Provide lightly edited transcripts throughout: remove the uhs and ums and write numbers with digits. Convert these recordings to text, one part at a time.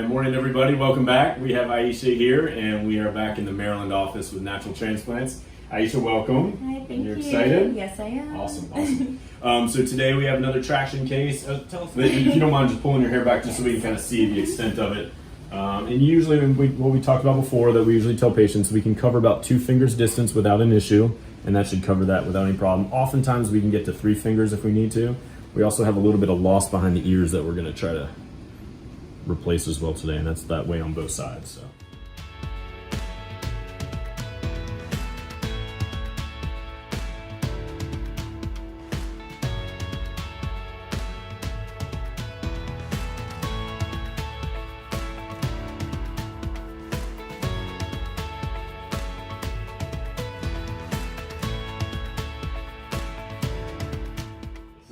right, morning everybody. Welcome back. We have Aiesha here, and we are back in the Maryland office with Natural Transplants. Aiesha, welcome. Hi, thank you. You're excited? Yes, I am. Awesome. So today we have another traction case. Tell us, if you don't mind just pulling your hair back just so we can kind of see the extent of it. And usually, what we talked about before, that we usually tell patients we can cover about 2 fingers distance without an issue, and that should cover that without any problem. Oftentimes we can get to 3 fingers if we need to. We also have a little bit of loss behind the ears that we're going to try to replace as well today, and that's that way on both sides. So.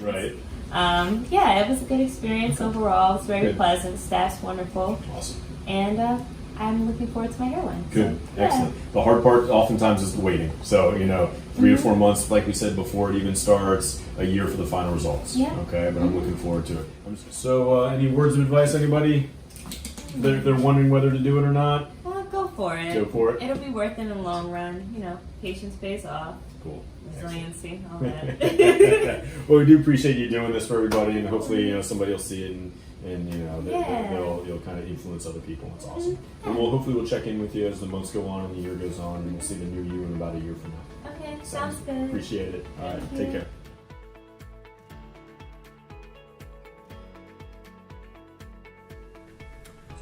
Right. Yeah, it was a good experience overall. It was very pleasant. Staff's wonderful. Awesome. And I'm looking forward to my hairline. Good. So, yeah. Excellent. The hard part oftentimes is the waiting. So, 3 to 4 months, like we said before it even starts, a year for the final results. Yeah. Okay, but I'm looking forward to it. So, any words of advice, anybody? They're wondering whether to do it or not? Well, go for it. Go for it. It'll be worth it in the long run. Patience pays off. Cool. Resiliency, all that. Well, we do appreciate you doing this for everybody, and hopefully, somebody will see it and you'll kind of influence other people. It's awesome. And hopefully we'll check in with you as the months go on and the year goes on, and we'll see the new you in about a year from now. Okay, sounds good. Appreciate it. All right, take care.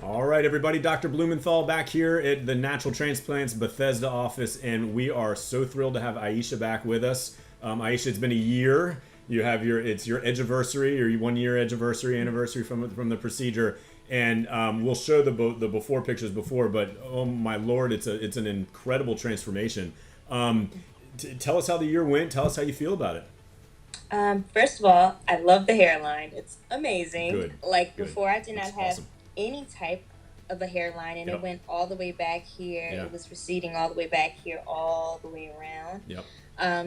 All right, everybody, Dr. Blumenthal back here at the Natural Transplants Bethesda office, and we are so thrilled to have Aiesha back with us. Aiesha, it's been a year. You have it's your edgeversary, or 1 year anniversary from the procedure, and we'll show the before pictures before. But oh my Lord, it's an incredible transformation. Tell us how the year went. Tell us how you feel about it. First of all, I love the hairline. It's amazing. Good. Like Good. before, I did not That's have awesome. any type of a hairline, and Yep. it went all the way back here. Yeah. It was receding all the way back here, all the way around. Yep.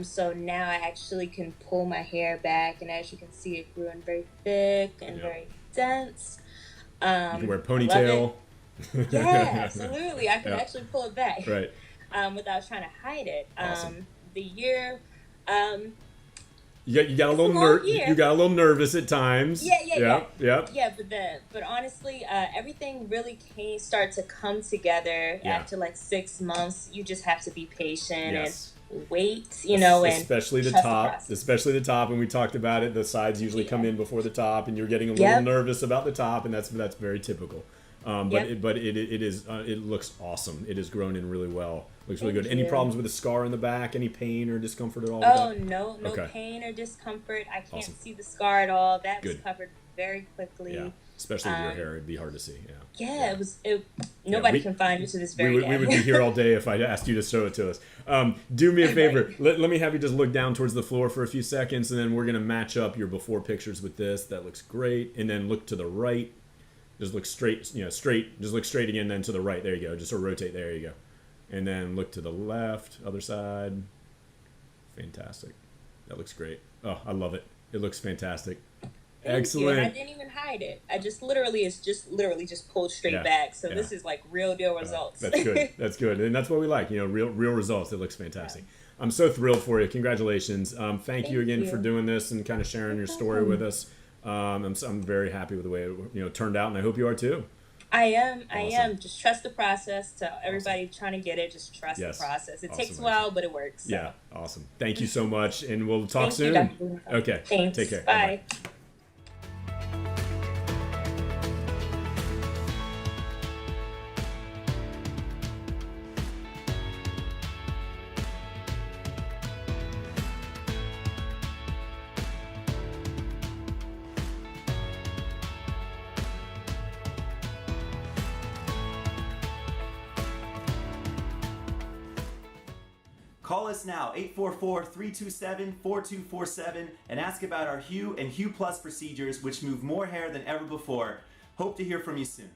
So now I actually can pull my hair back, and as you can see, it grew in very thick and Yep. very dense. You can wear a I ponytail. love it. Yeah, absolutely. I can Yep. actually pull it back. Right. Without trying to hide it. Awesome. The year. You got a It's a little long year. you got a little nervous at times. Yeah. Yep. Yeah, but honestly, everything really start to come together Yeah. after like 6 months. You just have to be patient Yes. and wait, and especially the trust top, process. and we talked about it. The sides usually come in before the top, and you're getting a little Yep. nervous about the top, and that's very typical. But Yep. it looks awesome. It has grown in really well. Looks really Thank good. Any you. problems with the scar in the back? Any pain or discomfort at all? Oh with that? no Okay. pain or discomfort. I can't Awesome. see the scar at all. That was Good. covered very quickly. Yeah, especially with your hair, it'd be hard to see. Yeah, it was. Nobody can find it to this very day. We would be here all day if I asked you to show it to us. Do me a favor. Right. Let me have you just look down towards the floor for a few seconds, and then we're going to match up your before pictures with this. That looks great. And then look to the right. Just look straight, straight. Just look straight again, then to the right. There you go. Just sort of rotate. There you go. And then look to the left, other side. Fantastic. That looks great. Oh, I love it. It looks fantastic. Excellent. And I didn't even hide it. I just literally just pulled straight back. So this is like real deal results. That's good. That's good. And that's what we like, real results. It looks fantastic. Yeah. I'm so thrilled for you. Congratulations. Thank you again for doing this and kind of sharing your story with us. I'm very happy with the way it turned out, and I hope you are too. I am. Awesome. I am. Just trust the process. To everybody trying to get it, just trust the process. It takes a while, but it works. So. Yeah. Awesome. Thank you so much, and we'll talk soon. You, okay. Thanks. Take care. Bye. Bye-bye. Call us now, 844-327-4247, and ask about our Hue and Hue Plus procedures, which move more hair than ever before. Hope to hear from you soon.